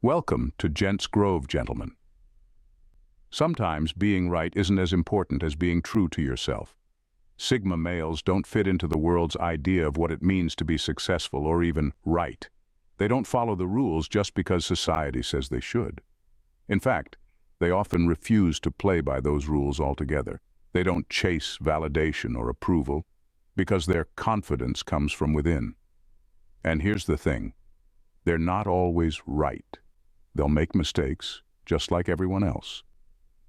Welcome to Gents Grove, gentlemen. Sometimes being right isn't as important as being true to yourself. Sigma males don't fit into the world's idea of what it means to be successful or even right. They don't follow the rules just because society says they should. In fact, they often refuse to play by those rules altogether. They don't chase validation or approval because their confidence comes from within. And here's the thing, they're not always right. They'll make mistakes, just like everyone else.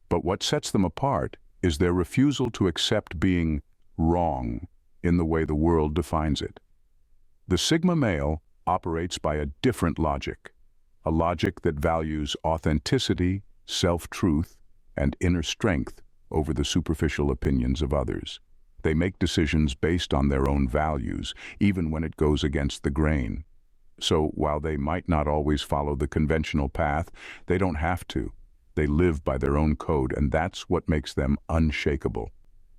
But what sets them apart is their refusal to accept being wrong in the way the world defines it. The Sigma male operates by a different logic, a logic that values authenticity, self-truth, and inner strength over the superficial opinions of others. They make decisions based on their own values, even when it goes against the grain. So while they might not always follow the conventional path, they don't have to. They live by their own code, and that's what makes them unshakable.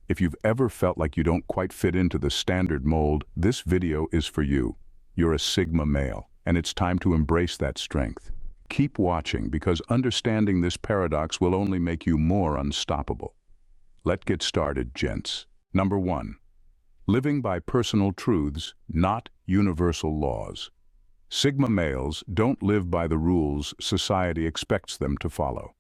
If you've ever felt like you don't quite fit into the standard mold, this video is for you. You're a Sigma male, and it's time to embrace that strength. Keep watching, because understanding this paradox will only make you more unstoppable. Let's get started, gents. Number 1. Living by personal truths, not universal laws. Sigma males don't live by the rules society expects them to follow.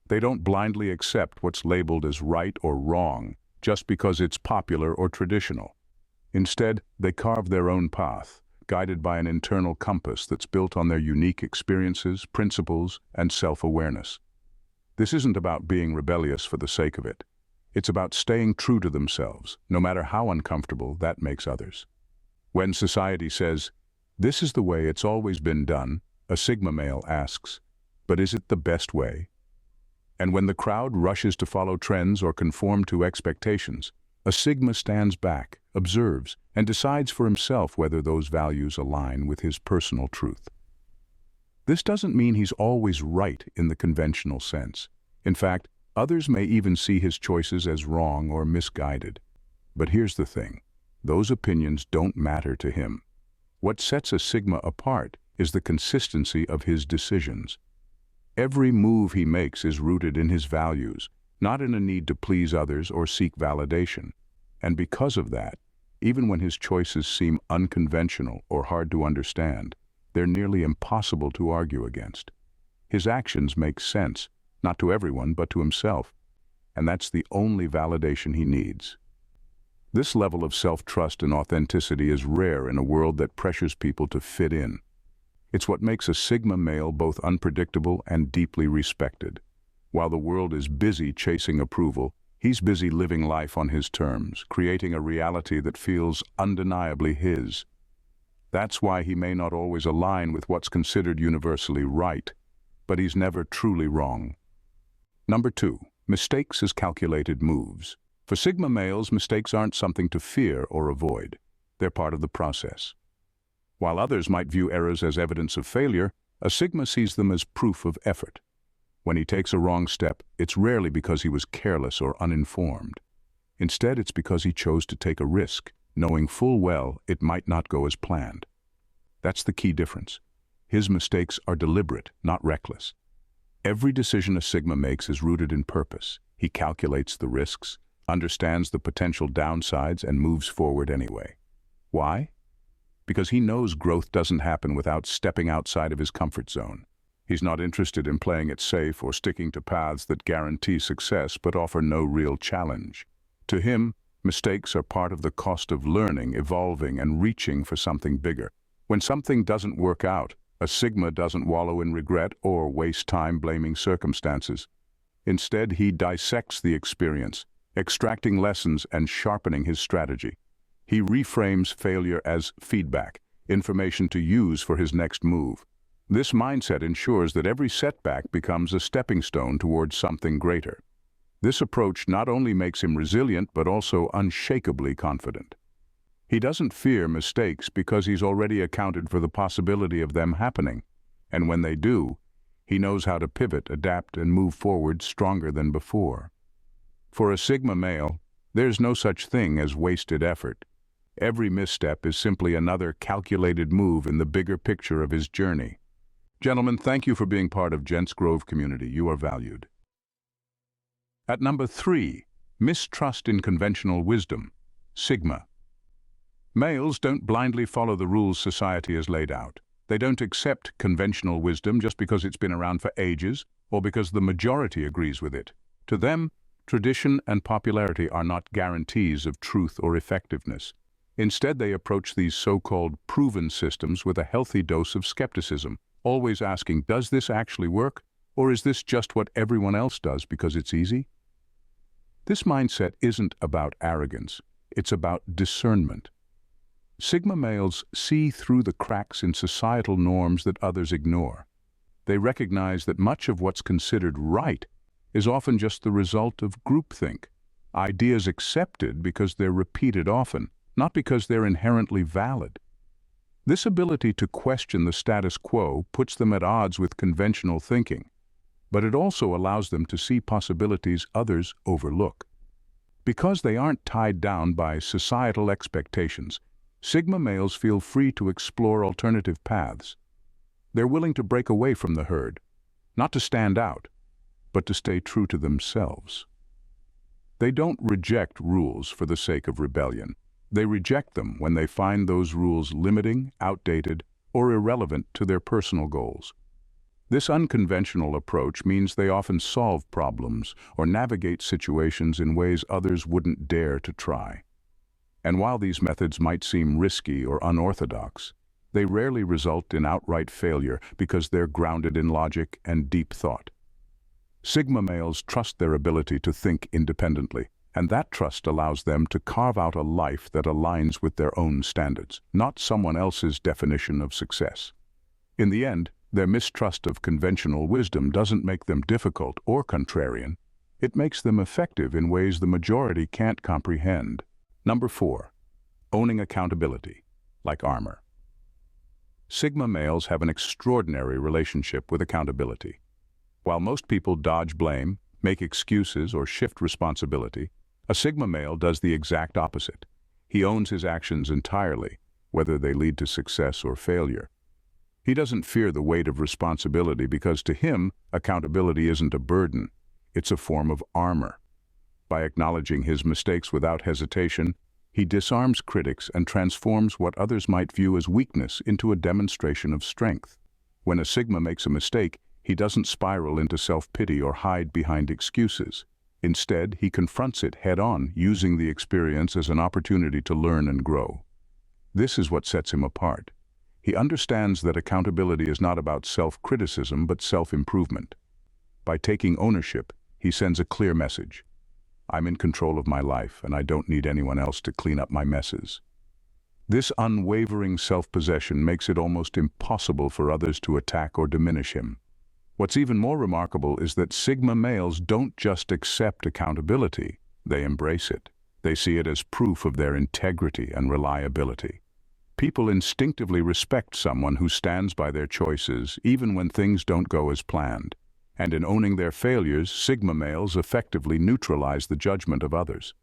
They don't blindly accept what's labeled as right or wrong just because it's popular or traditional. Instead, they carve their own path, guided by an internal compass that's built on their unique experiences, principles, and self-awareness. This isn't about being rebellious for the sake of it. It's about staying true to themselves, no matter how uncomfortable that makes others. When society says, "This is the way it's always been done," a Sigma male asks, "But is it the best way?" And when the crowd rushes to follow trends or conform to expectations, a Sigma stands back, observes, and decides for himself whether those values align with his personal truth. This doesn't mean he's always right in the conventional sense. In fact, others may even see his choices as wrong or misguided. But here's the thing, those opinions don't matter to him. What sets a Sigma apart is the consistency of his decisions. Every move he makes is rooted in his values, not in a need to please others or seek validation. And because of that, even when his choices seem unconventional or hard to understand, they're nearly impossible to argue against. His actions make sense, not to everyone but to himself, and that's the only validation he needs. This level of self-trust and authenticity is rare in a world that pressures people to fit in. It's what makes a Sigma male both unpredictable and deeply respected. While the world is busy chasing approval, he's busy living life on his terms, creating a reality that feels undeniably his. That's why he may not always align with what's considered universally right, but he's never truly wrong. Number 2. Mistakes as calculated moves. For Sigma males, mistakes aren't something to fear or avoid. They're part of the process. While others might view errors as evidence of failure, a Sigma sees them as proof of effort. When he takes a wrong step, it's rarely because he was careless or uninformed. Instead, it's because he chose to take a risk, knowing full well it might not go as planned. That's the key difference. His mistakes are deliberate, not reckless. Every decision a Sigma makes is rooted in purpose. He calculates the risks, understands the potential downsides, and moves forward anyway. Why? Because he knows growth doesn't happen without stepping outside of his comfort zone. He's not interested in playing it safe or sticking to paths that guarantee success but offer no real challenge. To him, mistakes are part of the cost of learning, evolving, and reaching for something bigger. When something doesn't work out, a Sigma doesn't wallow in regret or waste time blaming circumstances. Instead, he dissects the experience, extracting lessons and sharpening his strategy. He reframes failure as feedback, information to use for his next move. This mindset ensures that every setback becomes a stepping stone towards something greater. This approach not only makes him resilient but also unshakably confident. He doesn't fear mistakes because he's already accounted for the possibility of them happening. And when they do, he knows how to pivot, adapt, and move forward stronger than before. For a Sigma male, there's no such thing as wasted effort. Every misstep is simply another calculated move in the bigger picture of his journey. Gentlemen, thank you for being part of Gents Grove community. You are valued. At number 3, mistrust in conventional wisdom, Sigma. Males don't blindly follow the rules society has laid out. They don't accept conventional wisdom just because it's been around for ages or because the majority agrees with it. To them, tradition and popularity are not guarantees of truth or effectiveness. Instead, they approach these so-called proven systems with a healthy dose of skepticism, always asking, does this actually work? Or is this just what everyone else does because it's easy? This mindset isn't about arrogance, it's about discernment. Sigma males see through the cracks in societal norms that others ignore. They recognize that much of what's considered right is often just the result of groupthink, ideas accepted because they're repeated often, not because they're inherently valid. This ability to question the status quo puts them at odds with conventional thinking, but it also allows them to see possibilities others overlook. Because they aren't tied down by societal expectations, Sigma males feel free to explore alternative paths. They're willing to break away from the herd, not to stand out, but to stay true to themselves. They don't reject rules for the sake of rebellion. They reject them when they find those rules limiting, outdated, or irrelevant to their personal goals. This unconventional approach means they often solve problems or navigate situations in ways others wouldn't dare to try. And while these methods might seem risky or unorthodox, they rarely result in outright failure because they're grounded in logic and deep thought. Sigma males trust their ability to think independently, and that trust allows them to carve out a life that aligns with their own standards, not someone else's definition of success. In the end, their mistrust of conventional wisdom doesn't make them difficult or contrarian. It makes them effective in ways the majority can't comprehend. Number 4, owning accountability, like armor. Sigma males have an extraordinary relationship with accountability. While most people dodge blame, make excuses, or shift responsibility, a Sigma male does the exact opposite. He owns his actions entirely, whether they lead to success or failure. He doesn't fear the weight of responsibility because to him, accountability isn't a burden, it's a form of armor. By acknowledging his mistakes without hesitation, he disarms critics and transforms what others might view as weakness into a demonstration of strength. When a Sigma makes a mistake, he doesn't spiral into self-pity or hide behind excuses. Instead, he confronts it head-on, using the experience as an opportunity to learn and grow. This is what sets him apart. He understands that accountability is not about self-criticism but self-improvement. By taking ownership, he sends a clear message. I'm in control of my life, and I don't need anyone else to clean up my messes. This unwavering self-possession makes it almost impossible for others to attack or diminish him. What's even more remarkable is that Sigma males don't just accept accountability, they embrace it. They see it as proof of their integrity and reliability. People instinctively respect someone who stands by their choices, even when things don't go as planned. And in owning their failures, Sigma males effectively neutralize the judgment of others.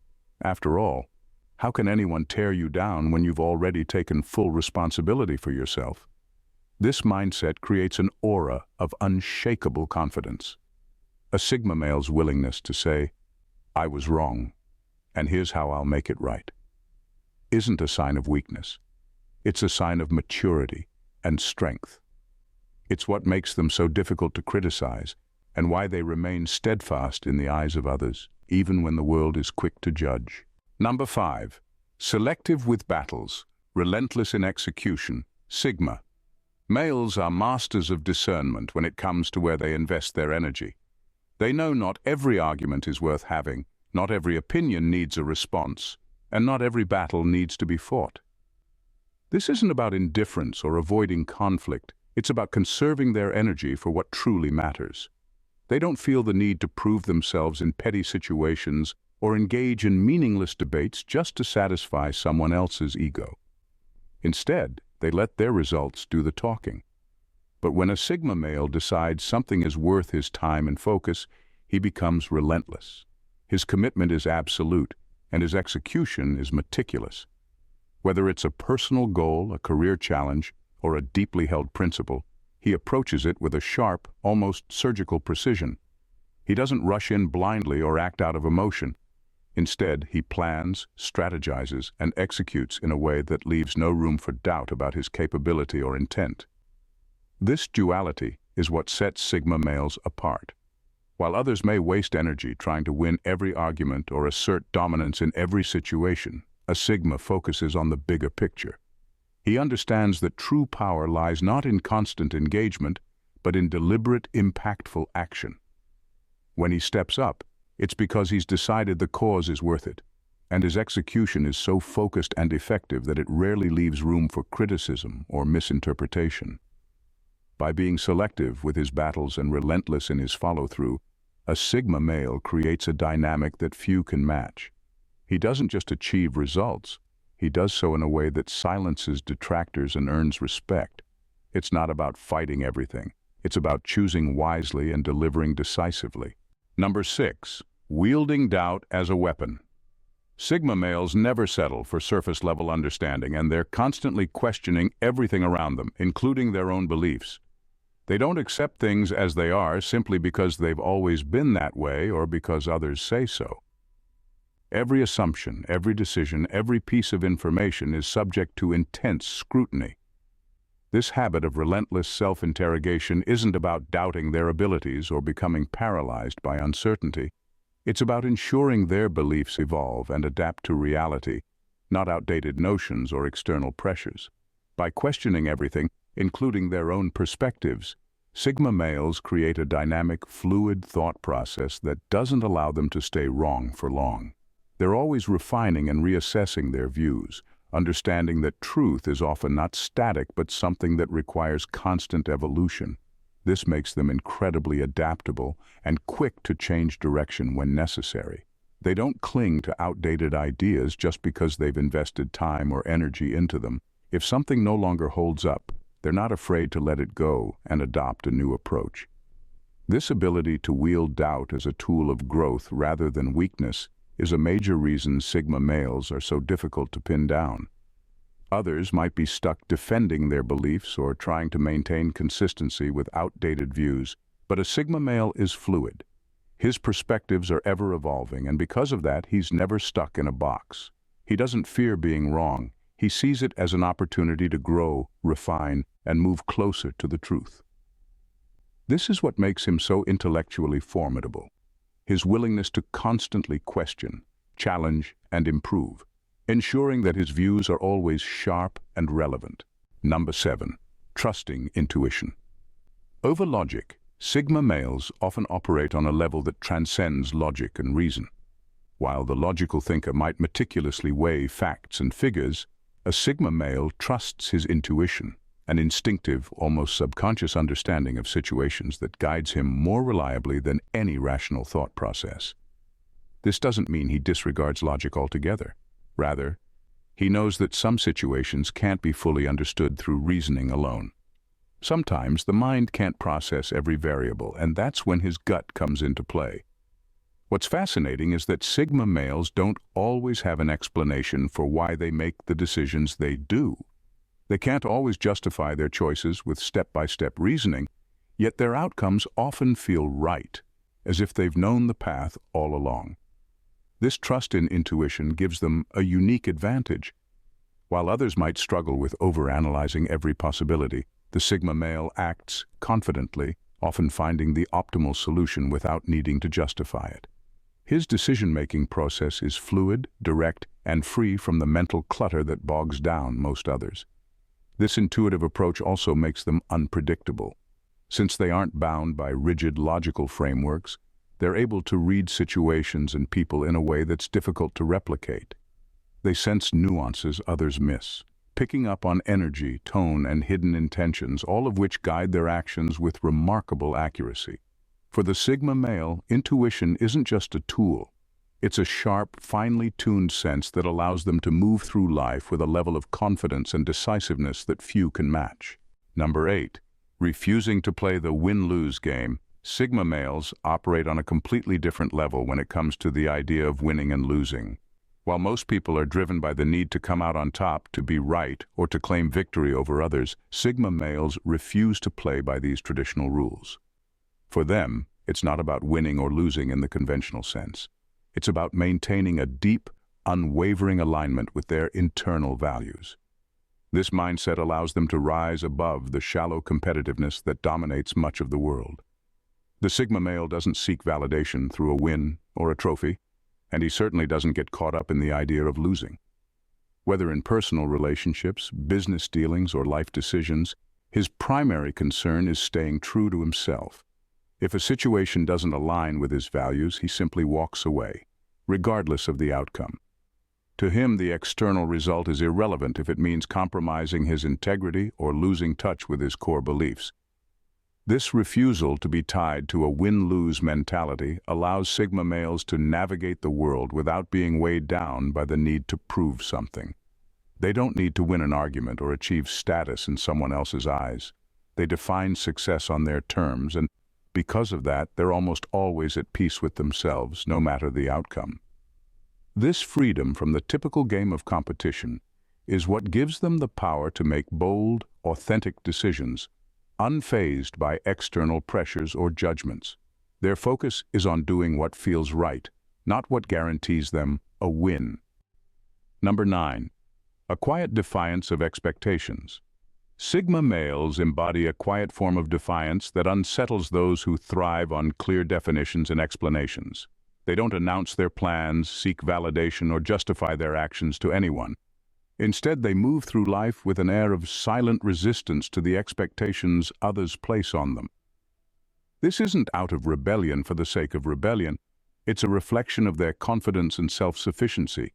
After all, how can anyone tear you down when you've already taken full responsibility for yourself? This mindset creates an aura of unshakable confidence. A Sigma male's willingness to say, I was wrong, and here's how I'll make it right, isn't a sign of weakness. It's a sign of maturity and strength. It's what makes them so difficult to criticize and why they remain steadfast in the eyes of others, even when the world is quick to judge. Number 5, selective with battles, relentless in execution, Sigma. Males are masters of discernment when it comes to where they invest their energy. They know not every argument is worth having, not every opinion needs a response, and not every battle needs to be fought. This isn't about indifference or avoiding conflict. It's about conserving their energy for what truly matters. They don't feel the need to prove themselves in petty situations or engage in meaningless debates just to satisfy someone else's ego. Instead, they let their results do the talking. But when a Sigma male decides something is worth his time and focus, he becomes relentless. His commitment is absolute, and his execution is meticulous. Whether it's a personal goal, a career challenge, or a deeply held principle, he approaches it with a sharp, almost surgical precision. He doesn't rush in blindly or act out of emotion. Instead, he plans, strategizes, and executes in a way that leaves no room for doubt about his capability or intent. This duality is what sets Sigma males apart. While others may waste energy trying to win every argument or assert dominance in every situation, a Sigma focuses on the bigger picture. He understands that true power lies not in constant engagement, but in deliberate, impactful action. When he steps up, it's because he's decided the cause is worth it, and his execution is so focused and effective that it rarely leaves room for criticism or misinterpretation. By being selective with his battles and relentless in his follow-through, a Sigma male creates a dynamic that few can match. He doesn't just achieve results, he does so in a way that silences detractors and earns respect. It's not about fighting everything. It's about choosing wisely and delivering decisively. Number 6. Wielding doubt as a weapon. Sigma males never settle for surface-level understanding, and they're constantly questioning everything around them, including their own beliefs. They don't accept things as they are simply because they've always been that way or because others say so. Every assumption, every decision, every piece of information is subject to intense scrutiny. This habit of relentless self-interrogation isn't about doubting their abilities or becoming paralyzed by uncertainty. It's about ensuring their beliefs evolve and adapt to reality, not outdated notions or external pressures. By questioning everything, including their own perspectives, Sigma males create a dynamic, fluid thought process that doesn't allow them to stay wrong for long. They're always refining and reassessing their views, understanding that truth is often not static but something that requires constant evolution. This makes them incredibly adaptable and quick to change direction when necessary. They don't cling to outdated ideas just because they've invested time or energy into them. If something no longer holds up, they're not afraid to let it go and adopt a new approach. This ability to wield doubt as a tool of growth rather than weakness is a major reason Sigma males are so difficult to pin down. Others might be stuck defending their beliefs or trying to maintain consistency with outdated views, but a Sigma male is fluid. His perspectives are ever evolving, and because of that, he's never stuck in a box. He doesn't fear being wrong. He sees it as an opportunity to grow, refine, and move closer to the truth. This is what makes him so intellectually formidable. His willingness to constantly question, challenge, and improve, ensuring that his views are always sharp and relevant. Number 7. Trusting intuition. Over logic, Sigma males often operate on a level that transcends logic and reason. While the logical thinker might meticulously weigh facts and figures, a Sigma male trusts his intuition, an instinctive, almost subconscious understanding of situations that guides him more reliably than any rational thought process. This doesn't mean he disregards logic altogether. Rather, he knows that some situations can't be fully understood through reasoning alone. Sometimes the mind can't process every variable, and that's when his gut comes into play. What's fascinating is that Sigma males don't always have an explanation for why they make the decisions they do. They can't always justify their choices with step-by-step reasoning, yet their outcomes often feel right, as if they've known the path all along. This trust in intuition gives them a unique advantage. While others might struggle with overanalyzing every possibility, the Sigma male acts confidently, often finding the optimal solution without needing to justify it. His decision-making process is fluid, direct, and free from the mental clutter that bogs down most others. This intuitive approach also makes them unpredictable. Since they aren't bound by rigid logical frameworks, they're able to read situations and people in a way that's difficult to replicate. They sense nuances others miss, picking up on energy, tone, and hidden intentions, all of which guide their actions with remarkable accuracy. For the Sigma male, intuition isn't just a tool. It's a sharp, finely tuned sense that allows them to move through life with a level of confidence and decisiveness that few can match. Number 8. Refusing to play the win-lose game. Sigma males operate on a completely different level when it comes to the idea of winning and losing. While most people are driven by the need to come out on top, to be right, or to claim victory over others, Sigma males refuse to play by these traditional rules. For them, it's not about winning or losing in the conventional sense. It's about maintaining a deep, unwavering alignment with their internal values. This mindset allows them to rise above the shallow competitiveness that dominates much of the world. The Sigma male doesn't seek validation through a win or a trophy, and he certainly doesn't get caught up in the idea of losing. Whether in personal relationships, business dealings, or life decisions, his primary concern is staying true to himself. If a situation doesn't align with his values, he simply walks away, regardless of the outcome. To him, the external result is irrelevant if it means compromising his integrity or losing touch with his core beliefs. This refusal to be tied to a win-lose mentality allows Sigma males to navigate the world without being weighed down by the need to prove something. They don't need to win an argument or achieve status in someone else's eyes. They define success on their terms, and because of that, they're almost always at peace with themselves, no matter the outcome. This freedom from the typical game of competition is what gives them the power to make bold, authentic decisions, unfazed by external pressures or judgments. Their focus is on doing what feels right, not what guarantees them a win. Number 9. A quiet defiance of expectations. Sigma males embody a quiet form of defiance that unsettles those who thrive on clear definitions and explanations. They don't announce their plans, seek validation, or justify their actions to anyone. Instead, they move through life with an air of silent resistance to the expectations others place on them. This isn't out of rebellion for the sake of rebellion. It's a reflection of their confidence and self-sufficiency.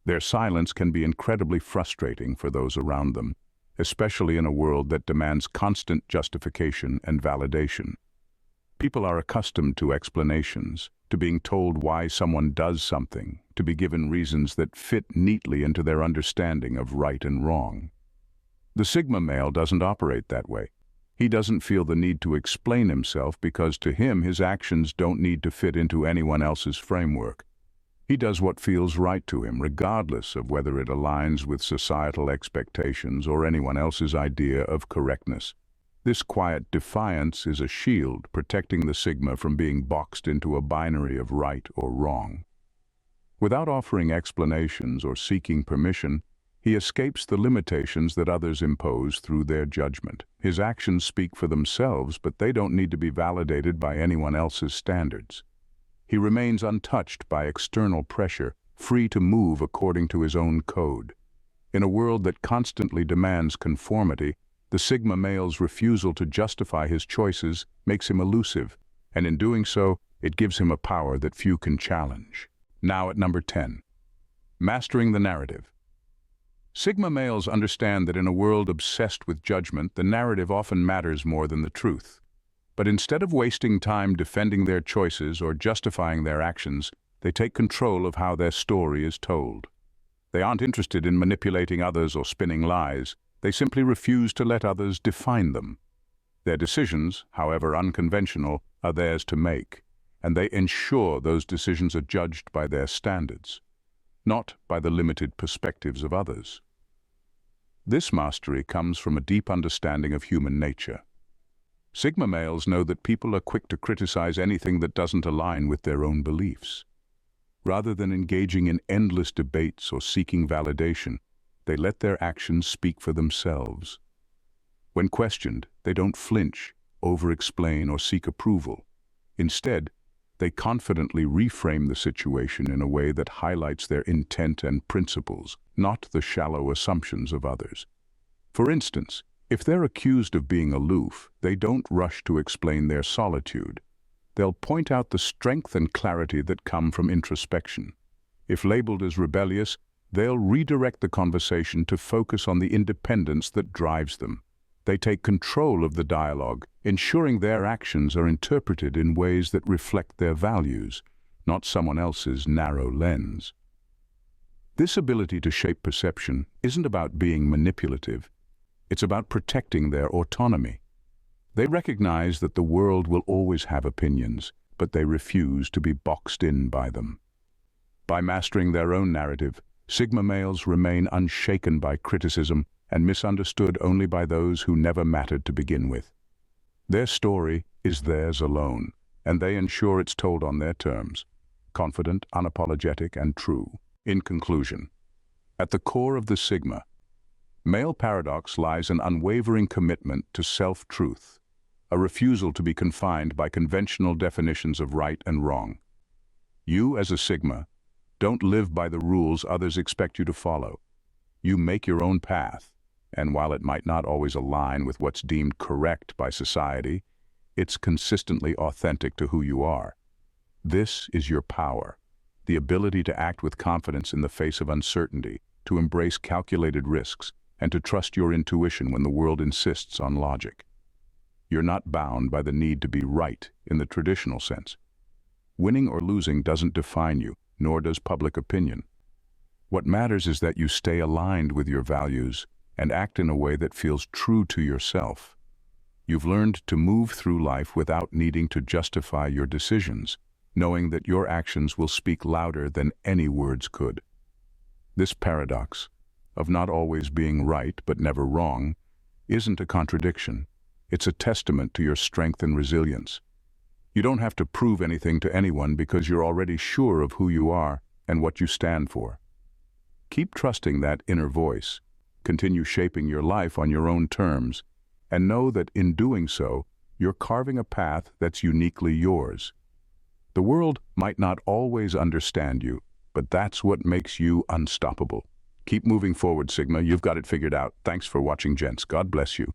Their silence can be incredibly frustrating for those around them, especially in a world that demands constant justification and validation. People are accustomed to explanations, to being told why someone does something, to be given reasons that fit neatly into their understanding of right and wrong. The Sigma male doesn't operate that way. He doesn't feel the need to explain himself because to him his actions don't need to fit into anyone else's framework. He does what feels right to him, regardless of whether it aligns with societal expectations or anyone else's idea of correctness. This quiet defiance is a shield protecting the Sigma from being boxed into a binary of right or wrong. Without offering explanations or seeking permission, he escapes the limitations that others impose through their judgment. His actions speak for themselves, but they don't need to be validated by anyone else's standards. He remains untouched by external pressure, free to move according to his own code. In a world that constantly demands conformity, the Sigma male's refusal to justify his choices makes him elusive, and in doing so, it gives him a power that few can challenge. Now at number 10. Mastering the narrative. Sigma males understand that in a world obsessed with judgment, the narrative often matters more than the truth. But instead of wasting time defending their choices or justifying their actions, they take control of how their story is told. They aren't interested in manipulating others or spinning lies. They simply refuse to let others define them. Their decisions, however unconventional, are theirs to make, and they ensure those decisions are judged by their standards, not by the limited perspectives of others. This mastery comes from a deep understanding of human nature. Sigma males know that people are quick to criticize anything that doesn't align with their own beliefs. Rather than engaging in endless debates or seeking validation, they let their actions speak for themselves. When questioned, they don't flinch, over-explain, or seek approval. Instead, they confidently reframe the situation in a way that highlights their intent and principles, not the shallow assumptions of others. For instance, if they're accused of being aloof, they don't rush to explain their solitude. They'll point out the strength and clarity that come from introspection. If labeled as rebellious, they'll redirect the conversation to focus on the independence that drives them. They take control of the dialogue, ensuring their actions are interpreted in ways that reflect their values, not someone else's narrow lens. This ability to shape perception isn't about being manipulative. It's about protecting their autonomy. They recognize that the world will always have opinions, but they refuse to be boxed in by them. By mastering their own narrative, Sigma males remain unshaken by criticism and misunderstood only by those who never mattered to begin with. Their story is theirs alone, and they ensure it's told on their terms, confident, unapologetic, and true. In conclusion, at the core of the Sigma, male paradox lies an unwavering commitment to self-truth, a refusal to be confined by conventional definitions of right and wrong. You, as a Sigma, don't live by the rules others expect you to follow. You make your own path, and while it might not always align with what's deemed correct by society, it's consistently authentic to who you are. This is your power, the ability to act with confidence in the face of uncertainty, to embrace calculated risks, and to trust your intuition when the world insists on logic. You're not bound by the need to be right in the traditional sense. Winning or losing doesn't define you, nor does public opinion. What matters is that you stay aligned with your values and act in a way that feels true to yourself. You've learned to move through life without needing to justify your decisions, knowing that your actions will speak louder than any words could. This paradox, of not always being right but never wrong, isn't a contradiction. It's a testament to your strength and resilience. You don't have to prove anything to anyone because you're already sure of who you are and what you stand for. Keep trusting that inner voice, continue shaping your life on your own terms, and know that in doing so, you're carving a path that's uniquely yours. The world might not always understand you, but that's what makes you unstoppable. Keep moving forward, Sigma. You've got it figured out. Thanks for watching, gents. God bless you.